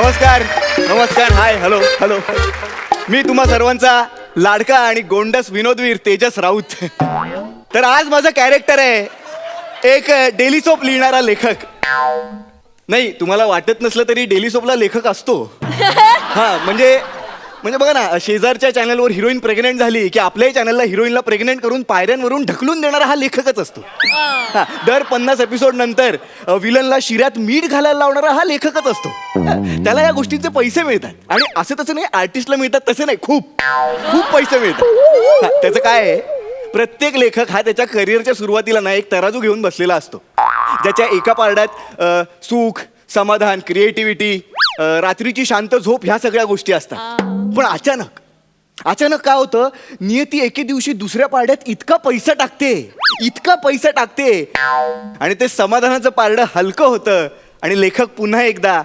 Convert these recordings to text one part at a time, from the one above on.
नमस्कार नमस्कार hi hello hello. मी तुम्हा सर्वांचा लाडका आणि गोंडस विनोदवीर तेजस राऊत. तर आज माझं कॅरेक्टर आहे एक डेली सोप लिहिणारा लेखक. नाही तुम्हाला वाटत नसलं तरी डेली सोपला लेखक असतो. हा म्हणजे बघा ना, शेजारच्या चॅनलवर हिरोईन प्रेग्नेंट झाली की आपल्याही चॅनलला हिरोईनला प्रेग्नेंट करून पायऱ्यांवरून ढकलून देणारा हा लेखकच असतो. हा, दर 50 एपिसोड नंतर विलनला शिऱ्यात मीठ घालायला लावणारा हा लेखकच असतो. त्याला या गोष्टींचे पैसे मिळतात आणि असं तसं नाही, आर्टिस्टला मिळतात तसे नाही, खूप खूप पैसे मिळतात. हा, त्याचं काय आहे, प्रत्येक लेखक हा त्याच्या करिअरच्या सुरुवातीला ना एक तराजू घेऊन बसलेला असतो, ज्याच्या एका पारड्यात सुख, समाधान, क्रिएटिव्हिटी, रात्रीची शांत झोप ह्या सगळ्या गोष्टी असतात. पण अचानक काय होतं, नियती एके दिवशी दुसऱ्या पारड्यात इतका पैसा टाकते आणि ते समाधानाचं पारडं हलकं होतं आणि लेखक पुन्हा एकदा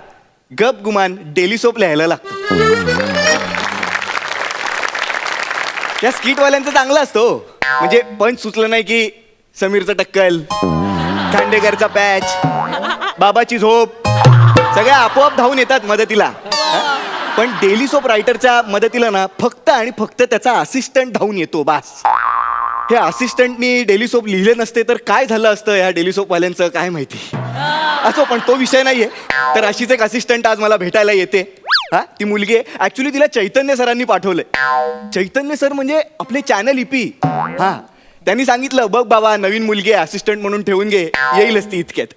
गपगुमान डेली सोप लिहायला लागतो. या स्किटवाल्यांचं चांगलं असतो, म्हणजे पंच सुचलं नाही की समीरचं टक्कल, खांडेकरचा पॅच, बाबाची झोप सगळ्या आपोआप धावून येतात मदतीला. पण डेली सोप रायटरच्या मदतीला ना फक्त आणि फक्त त्याचा असिस्टंट धावून येतो, बास. हे असिस्टंटनी डेली सोप लिहिले नसते तर काय झालं असतं ह्या डेली सोपवाल्यांचं काय माहिती. असो, पण तो विषय नाहीये. तर अशीच एक असिस्टंट आज मला भेटायला येते. हा, ती मुलगी आहे. ऍक्च्युली तिला चैतन्य सरांनी पाठवलंय. चैतन्य सर म्हणजे आपले चॅनल इपी. हा, त्यांनी सांगितलं, बघ बाबा नवीन मुलगी आहे, असिस्टंट म्हणून ठेवून घे, येईलच ती इतक्यात.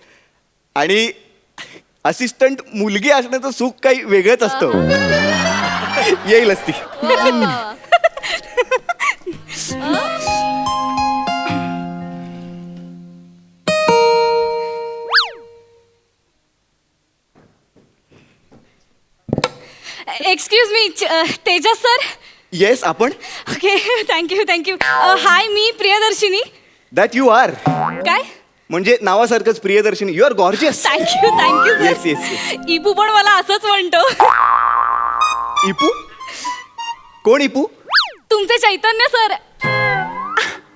आणि असिस्टंट मुलगी असण्याचं सुख काही वेगळंच असतं. येईलच ती. Excuse me, Tejas sir. Yes, आपण. Okay, thank you. हाय, मी प्रियदर्शिनी. That you are. काय म्हणजे नावासारखंच Priyadarshini. You are gorgeous. Thank you yes sir. Yes. इपू पण मला असंच म्हणतो. इपू? कोण इपू? तुमचे चैतन्य सर.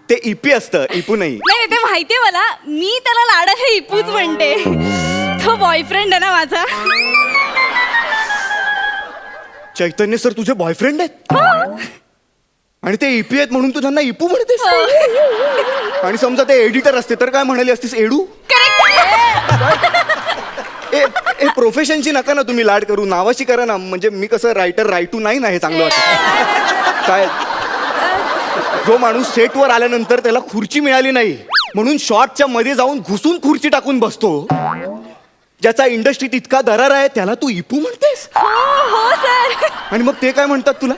ते इपी असतं, इपू नाही. नाही ते माहितीये मला, मी त्याला लाडाने इपूच म्हणते. तो बॉयफ्रेंड आहे ना माझा. चैतन्य सर तुझे बॉयफ्रेंड आहेत आणि ते इपी आहेत म्हणून तू त्यांना इपू म्हणतेस? आणि समजा ते एडिटर असते तर काय म्हणाली असतीस, एडू? ए प्रोफेशनची नका ना तुम्ही लाड करू, नावाची करा ना. म्हणजे मी कसं रायटू नाही ना, हे चांगलं वाटतं. काय, जो माणूस सेटवर आल्यानंतर त्याला खुर्ची मिळाली नाही म्हणून शॉटच्या मध्ये जाऊन घुसून खुर्ची टाकून बसतो, ज्याचा इंडस्ट्रीत इतका दरार आहे, त्याला तू इपू म्हणतेस? हो सर. आणि मग ते काय म्हणतात तुला?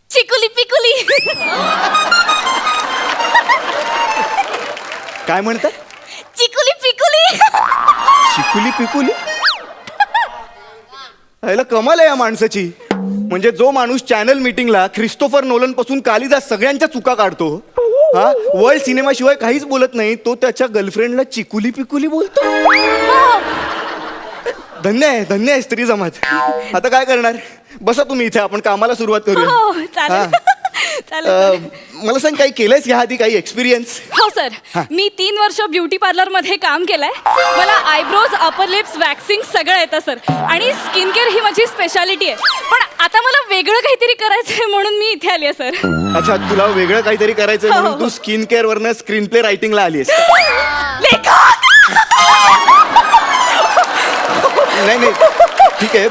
चिकुली पिकुली. काय म्हणतात? चिकुली पिकुली. चिकुली पिकुली. याला कमाल आहे या माणसाची. म्हणजे जो माणूस चॅनल मीटिंगला ख्रिस्तोफर नोलन पासून कालिदास सगळ्यांच्या चुका काढतो, हा, वर्ल्ड सिनेमा शिवाय काहीच बोलत नाही, तो त्याच्या गर्लफ्रेंडला चिकुली पिकुली बोलतो. धन्य आहे स्त्री जमात. आता काय करणार, बसा तुम्ही इथे, आपण कामाला सुरुवात करूया. चालेल. मला सांग, काही केलंयस ह्या आधी, काही एक्सपिरियन्स? हो सर, मी 3 वर्ष ब्युटी पार्लर मध्ये काम केलंय. मला आयब्रोज, अपर लिप्स, वॅक्सिंग सगळं येतं सर. आणि स्किन केअर ही माझी स्पेशालिटी आहे. पण आता मला वेगळं काहीतरी करायचंय म्हणून मी इथे आली आहे सर. अच्छा, तुला वेगळं काहीतरी करायचंय म्हणून तू स्किन केअर वरनं स्क्रीन प्ले रायटिंगला आलीस? नाही ठीक आहे,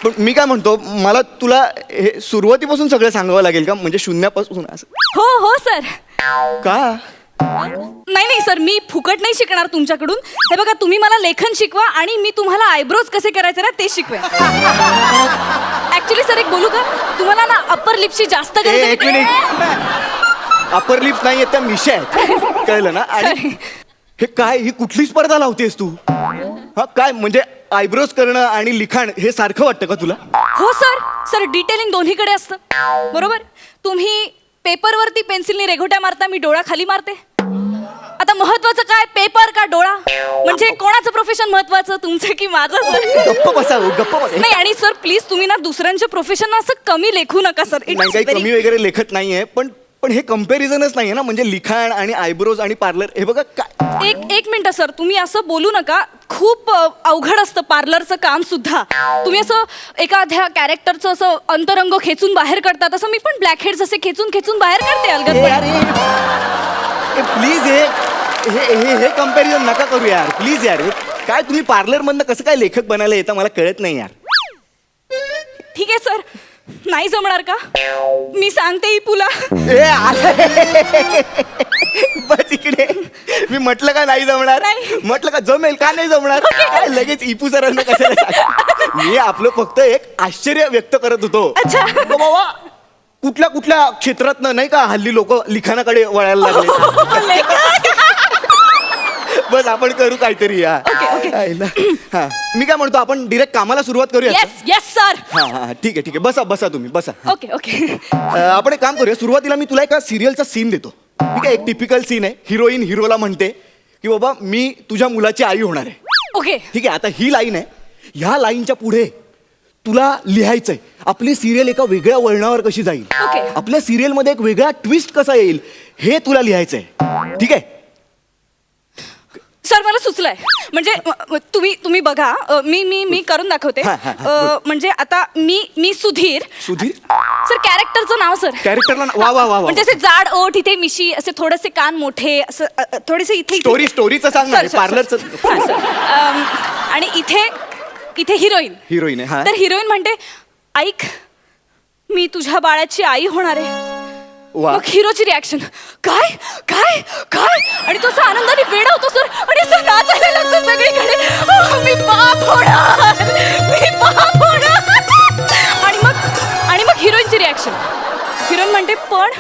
पण मी काय म्हणतो, मला तुला हे सुरुवातीपासून सगळं सांगावं लागेल का, म्हणजे शून्यापासून असं? हो सर. का? नाही सर, मी फुकट नाही शिकणार तुमच्याकडून. हे बघा, तुम्ही मला लेखन शिकवा आणि मी तुम्हाला आयब्रोज कसे करायचे ना ते शिकवेन. ऍक्च्युली सर, एक बोलू का, तुम्हाला ना अप्पर लिप्सची जास्त गरज आहे. एक मिनिट, अपर लिप्स नाही आहेत त्या मिशा आहेत, कळलं ना? आणि हे काय, ही कुठली स्पर्धा लावतेस तू? हा, काय म्हणजे आयब्रोज करणं आणि लिखाण हे सारखं वाटतं का तुला? हो सर, डिटेलिंग दोन्हीकडे असतं, बरोबर. तुम्ही पेपरवरती पेन्सिलनी रेघोट्या मारता, मी डोळा खाली मारते. आता महत्वाचं काय, पेपर का डोळा? म्हणजे कोणाचं प्रोफेशन महत्वाचं, तुमचं की माझं सर? गप्प बसा. नाही, आणि सर प्लीज तुम्ही ना दुसऱ्यांच्या प्रोफेशन असं कमी लेखू नका सर. नाही, काही कमी वगैरे लेखत नाहीये, पण पण हे कम्पॅरिझनच नाहीये ना, म्हणजे लिखाण आणि आयब्रोज आणि पार्लर. हे बघा काय, एक मिनिट सर, तुम्ही असं बोलू नका. खूप अवघड असतं पार्लरचं काम सुद्धा. तुम्ही असं एखाद्या कॅरेक्टरचं असं अंतरंग खेचून बाहेर काढतात, असं मी पण ब्लॅक हेड्स असे खेचून खेचून बाहेर काढते अलगद. प्लीज हे कम्पॅरिझन नका करू यार, प्लीज यार. काय तुम्ही पार्लर मधनं कसं काय लेखक बनायला येतं मला कळत नाही यार. ठीक आहे सर, नाही जमणार का? मी सांगते इपूला. बस इकडे. मी म्हटलं का नाही जमणार, नाही. म्हटलं का जमेल, का नाही जमणार. काय लगेच इपू सरांना कशाला सांग. मी आपलं फक्त एक आश्चर्य व्यक्त करत होतो. अच्छा. बाबा कुठल्या कुठल्या क्षेत्रात नाही का हल्ली लोक लिखाणाकडे वळायला लागले. बस आपण करू काहीतरी या. हा, मी काय म्हणतो, आपण डिरेक्ट कामाला सुरुवात करूया. Yes yes sir. हा हा ठीक आहे ठीक आहे, बसा बसा तुम्ही बसा. Okay okay. आपण एक काम करूया, सुरुवातीला मी तुला एका सिरियलचा सीन देतो. ठीक आहे, एक टिपिकल सीन आहे. हिरोईन हिरोला म्हणते की बाबा मी तुझ्या मुलाची आई होणार आहे. ओके. ठीक आहे, आता ही लाईन आहे. ह्या लाईनच्या पुढे तुला लिहायचंय आपली सिरियल एका वेगळ्या वळणावर कशी जाईल, ओके. आपल्या सिरियलमध्ये एक वेगळा ट्विस्ट कसा येईल हे तुला लिहायचंय. ठीक आहे सर, मला सुचलंय. म्हणजे तुम्ही बघा, मी करून दाखवते. हा, हा, म्हणजे आता मी सुधीर. सुधीर सर, कॅरेक्टरचं नाव सर. कॅरेक्टरला वा वा वा. म्हणजे असे जाड ओठ, इथे मिशी, असे थोडेसे कान मोठे, असं थोडेसे इथे. स्टोरीचं सांग ना, पार्लरचं. आणि इथे हिरोईन. हिरोईन आहे. तर हिरोईन म्हणते, ऐक मी तुझ्या बाळाची आई होणार आहे. वा. मग हिरोची रिॲक्शन, काय काय काय, आणि तो असा आनंदाने वेडा होतो सर, आणि असं नाचायला लागतो सगळीकडे. मी बाप होणार, मी बाप होणार. आणि मग हिरोईनची रिॲक्शन. हिरोईन म्हणते, पण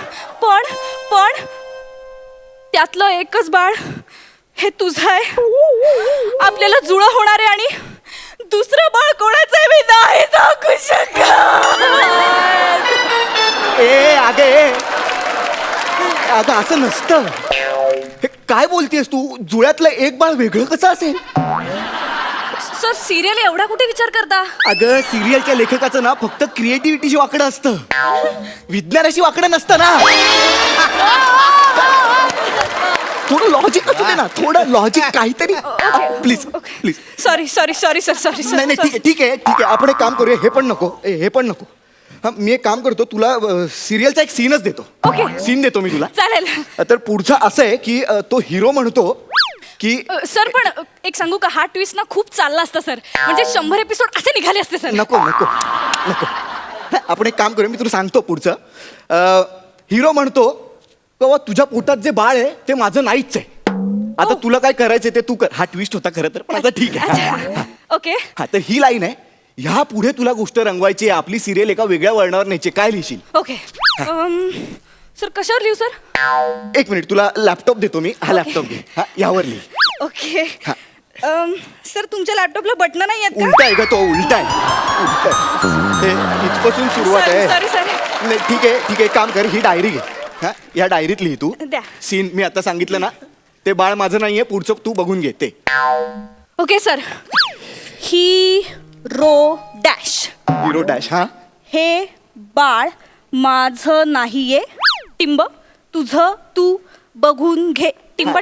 पण पण त्यातलं एकच बाळ हे तुझं आहे, आपल्याला जुळं होणार आहे, आणि दुसरं बाळ कोणाचं आहे मी नाही सांगू शकत. अगं असं नसतं. हे काय बोलतेस तू, जुळ्यातलं एक बाळ वेगळं कसं असेल. सर, सिरियल एवढा कुठे विचार करता? अगं सिरियलच्या लेखकाचं ना फक्त क्रिएटिव्हिटीशी वाकडं असतं, विज्ञानाशी वाकडं नसतं ना. थोडं लॉजिक असू दे ना, थोडं लॉजिक काहीतरी. Please please. Sorry sir. नाही नाही ठीक आहे ठीक आहे ठीक आहे, आपण एक काम करूया. हे पण नको. हा, मी एक काम करतो, तुला सिरियलचा एक सीनच देतो. ओके. सीन देतो मी तुला. चालेल. तर पुढचं असं आहे की तो हिरो म्हणतो की सर, पण एक सांगू का, हा ट्विस्ट ना खूप चालला असता सर. म्हणजे 100 एपिसोड असे निघाले असते सर. नको नको नको. आपण एक काम करूया, मी तुला सांगतो पुढचं. हिरो म्हणतो बाबा तुझ्या पोटात जे बाळ आहे ते माझं नाहीच आहे. आता तुला काय करायचंय ते तू कर. हा ट्विस्ट होता खरं तर, पण आता ठीक आहे. ओके. हा, तर ही लाईन आहे. ह्या पुढे तुला गोष्ट रंगवायची आहे, आपली सिरियल एका वेगळ्या वळणावर न्यायची. काय लिहिशील? ओके. सर, कशावर लिहू सर? एक मिनिट, तुला लॅपटॉप देतो मी. हा लॅपटॉप घे. हा, यावर लिही. ओके. सर, तुमच्या लॅपटॉपला बटन नाही आहेत का? उलटा आहे का तो? उलटा आहे. इथपासून सुरुवात आहे. सॉरी. नाही ठीक आहे काम कर, ही डायरी घे. हा, या डायरीत लिही तू द्या. सीन मी आता सांगितलं ना, ते बाळ माझं नाहीये, पुढचं तू बघून घे ते. Okay sir. Hero dash. हा, हे बाळ माझं नाहीये, टिंब तुझं तू बघून घे. टिंब.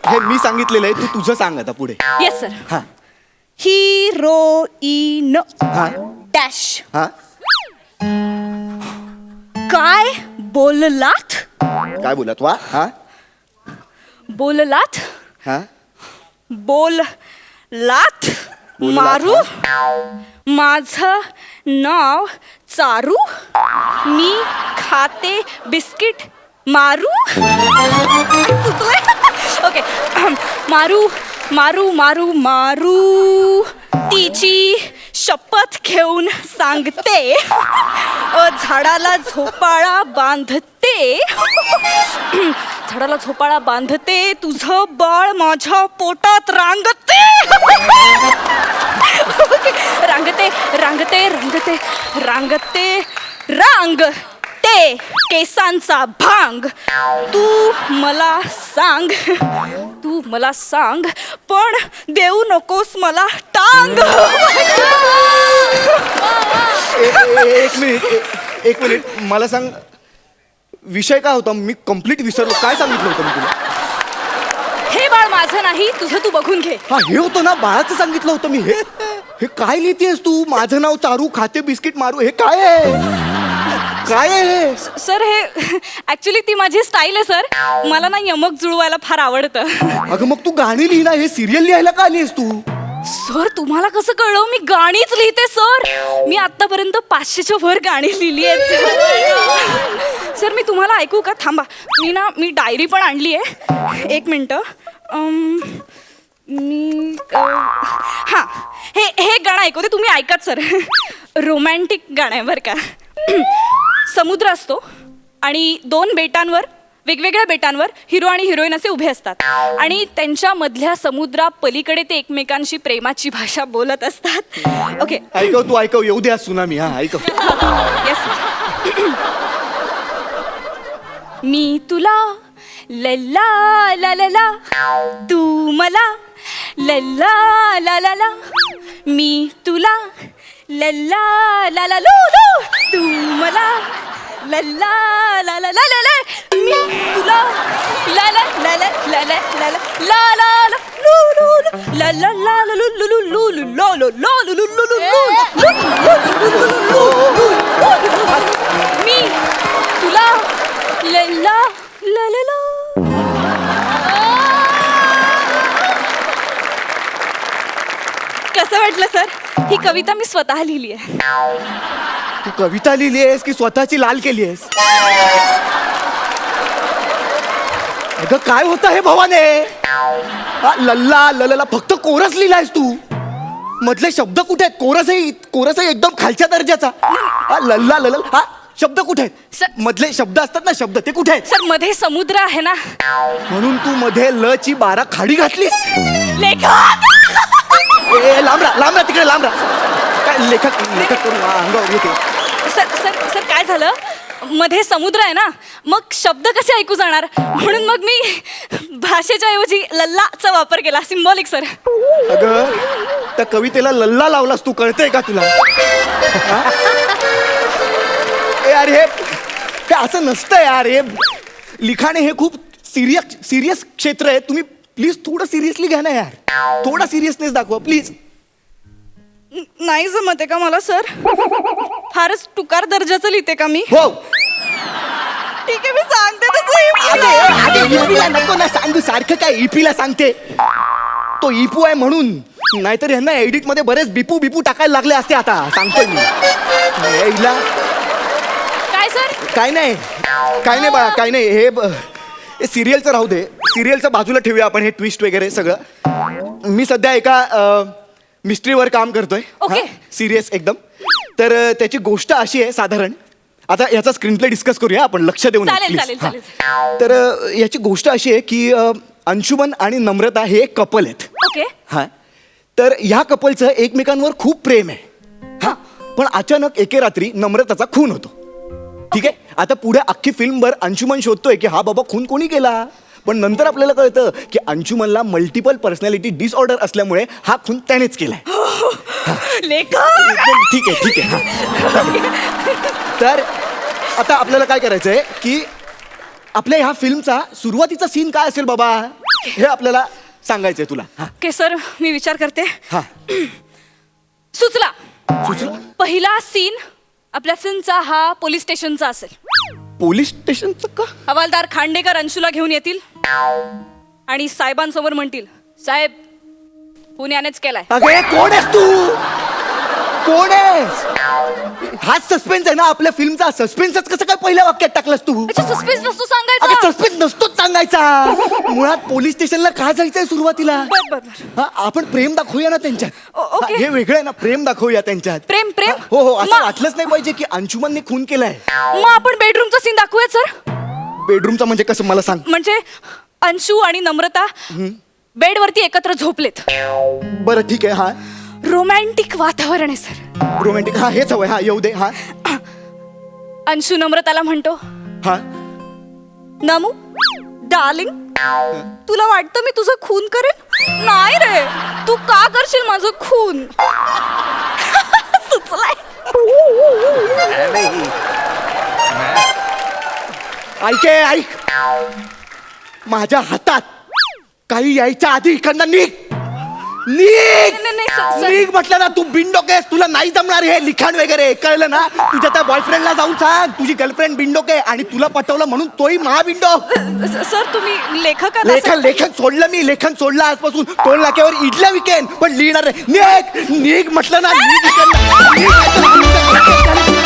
हे मी सांगितलेलं आहे, तू तुझं सांग आता पुढे. Yes sir. हा हिरोईन हा डॅश. हा. काय बोललात? काय बोलत वा. हा बोललात हा. बोललात मारू. माझं नाव चारू, मी खाते बिस्किट मारू. ओके. मारू तिची शपथ घेऊन सांगते, झाडाला झोपाळा बांधते, तुझं बाळ माझ्या पोटात रांगते. रांगते केसांचा भांग. तू मला सांग पण देऊ नकोस मला टांग. एक मिनिट मला सांग, विषय काय होता मी कम्प्लीट विसरलो. काय सांगितलं होतं मी तुला? हे बाळ माझं नाही, तुझं तू बघून घे. हा हे होतं ना, बाळाचं सांगितलं होतं मी. हे काय लिहितेस तू? माझं नाव चारू, खाते बिस्किट मारू. हे काय आहे? काय आहे? सर हे ऍक्च्युली ती माझी स्टाईल आहे सर. मला ना यमक जुळवायला फार आवडतं. अगं मग तू गाणी लिही ना. हे सिरियल लिहायला का आलीस तू? सर तुम्हाला कसं कळलं? मी गाणीच लिहिते सर. मी आतापर्यंत 500च्या वर गाणी लिहिली आहेत सर. मी तुम्हाला ऐकू का? थांबा, मी डायरी पण आणली आहे. एक मिनटं. हां, हे गाणं ऐकवते, तुम्ही ऐकाच सर. रोमॅन्टिक गाणं आहे बरं का. समुद्र असतो आणि 2 बेटांवर, वेगवेगळ्या बेटांवर हिरो आणि हिरोईन असे उभे असतात आणि त्यांच्या मधल्या समुद्रा पलीकडे ते एकमेकांशी प्रेमाची भाषा बोलत असतात. ओके, ऐकव तू, ऐकव. येऊ द्या सुनामी. हा ऐकव. येस. मी तुला लल्ला ला ला ला, तू मला लल्ला ला ला ला. मी तुला लल्ला ला ला लू लू, तू मला लल्ला ला ला ला ला ला. मी तुला ला ला ला ला ला ला ला ला ला ला लू लू ला ला ला ला लू लू लू लू लो लो लो लू लू लू लू. मी तुला लल्ला ला ला ला. कसं वाटलं सर? ही कविता मी स्वतः लिहिली आहे. तू कविता लिहिली आहेस की स्वतःची लाल केली आहेस? अगं काय होतं हे भवाने? लल्ला ललला फक्त कोरस लिहिलायस तू. मधले शब्द कुठे आहेत? कोरस आहे एकदम खालच्या दर्जाचा. लल्ला ललल हा शब्द कुठे आहेत? मधले शब्द असतात ना, शब्द ते कुठे आहेत? सर मध्ये समुद्र आहे ना, म्हणून तू मध्ये ल ची 12 खाडी घातलीस. लेखक लांबरा तिकडे लांबरा. काय लेखक करून अंगावर येते. सर काय झालं? मध्ये समुद्र आहे ना, मग शब्द कसे ऐकू जाणार? म्हणून मग मी भाषेच्या ऐवजी लल्लाचा वापर केला. Symbolic sir. अगं त्या कवितेला लल्ला लावलास तू, कळतंय का तुला? यार हे असं नसतं यार. हे लिखाण हे खूप सिरियस क्षेत्र आहे. तुम्ही प्लीज थोडं सिरियसली घ्या ना यार. थोडा सिरियसनेस दाखवा प्लीज. नाही जमत आहे का मला सर? फारच टुकार दर्जाचं लिहिते का मी? हो. ठीक आहे, मी सांगते इपीला नको ना सांगू. सारखं काय इपीला सांगते? तो इपू आहे म्हणून, नाहीतर ह्यांना एडिट मध्ये बरेच बिपू टाकायला लागले असते. आता सांगतोय मी. काय सर? काय नाही बाळा, काय नाही. हे सिरियलचं राहू दे. सिरियलचं बाजूला ठेवूया आपण. हे ट्विस्ट वगैरे सगळं. मी सध्या एका मिस्ट्रीवर काम करतोय. ओके. सिरियस एकदम. तर त्याची गोष्ट अशी आहे साधारण. आता याचा स्क्रीन प्ले डिस्कस करूया आपण. लक्ष देऊन. चालेल. तर याची गोष्ट अशी आहे की अंशुमन आणि नम्रता हे एक कपल आहेत. ओके. हा. तर ह्या कपलचं एकमेकांवर खूप प्रेम आहे. हा. पण अचानक एके रात्री नम्रताचा खून होतो. ठीक आहे. आता पुढे अख्खी फिल्मभर अंशुमन शोधतोय की हा बाबा खून कोणी केला. पण नंतर आपल्याला कळतं की अंशुमनला मल्टिपल पर्सनॅलिटी डिसऑर्डर असल्यामुळे हा खून त्यानेच केलाय. ठीक आहे. तर आता आपल्याला काय करायचंय की आपल्या ह्या फिल्मचा सुरुवातीचा सीन काय असेल बाबा, हे आपल्याला सांगायचंय तुला. ओके सर, मी विचार करते. हा. सुचला. पहिला सीन आपल्या फिल्मचा हा पोलीस स्टेशनचा असेल. पोलीस स्टेशनचं का? हवालदार खांडेकर अंशूला घेऊन येतील आणि साहेबांसमोर म्हणतील, साहेब खून यानेच केलाय. अगे कोण आहेस तू? कोण आहेस? हाच सस्पेन्स आहे ना आपल्या फिल्मचा. सस्पेन्सच कसं काय पहिल्या वाक्यात टाकलंस तू? सस्पेन्स नसतो सांगायचा. सस्पेन्स नसतोच सांगायचा. मुळात पोलीस स्टेशनला का जायचंय सुरुवातीला? बर. आपण प्रेम दाखवूया ना त्यांच्यात. ओके. हे वेगळं आहे ना, प्रेम दाखवूया त्यांच्यात. प्रेम. हो असं वाटलंच नाही पाहिजे की अंशुमनने खून केलाय. मग आपण बेडरूमचा सीन दाखवूया सर. बेडरूमचा म्हणजे कसं मला सांग. म्हणजे अंशू आणि नम्रता बेडवरती एकत्र झोपलेत. बरं ठीक आहे. हा रोमॅन्टिक वातावरण आहे सर. रोमॅन्टिक. हा हेच हवंय. हा येऊ दे. हा अंशू नम्रताला म्हणतो, हा नमू डार्लिंग, तुला वाटतं मी तुझं खून करेन? नाही रे, तू का करशील माझं खून? सुचलाय. ऐक माझ्या हातात काही यायच्या आधी इकडनं निघ नाही, सर. निघ म्हटलं ना. तू बिनडोके आहेस, तुला नाही जमणार हे लिखाण वगैरे. कळलं ना. तुझ्या त्या बॉयफ्रेंडला जाऊन सांग तुझी गर्लफ्रेंड बिनडोके आणि तुला पटवलं म्हणून तोही महाबिंडो. सर तुम्ही लेखक आहात लेखन असं- लेखन सोडलं मी. लेखन सोडलं आजपासून. टोल नाक्यावर इडल्या विकेन पण लिहिणार नाही. निघ म्हटलं ना. निघ इकडनं. निघ.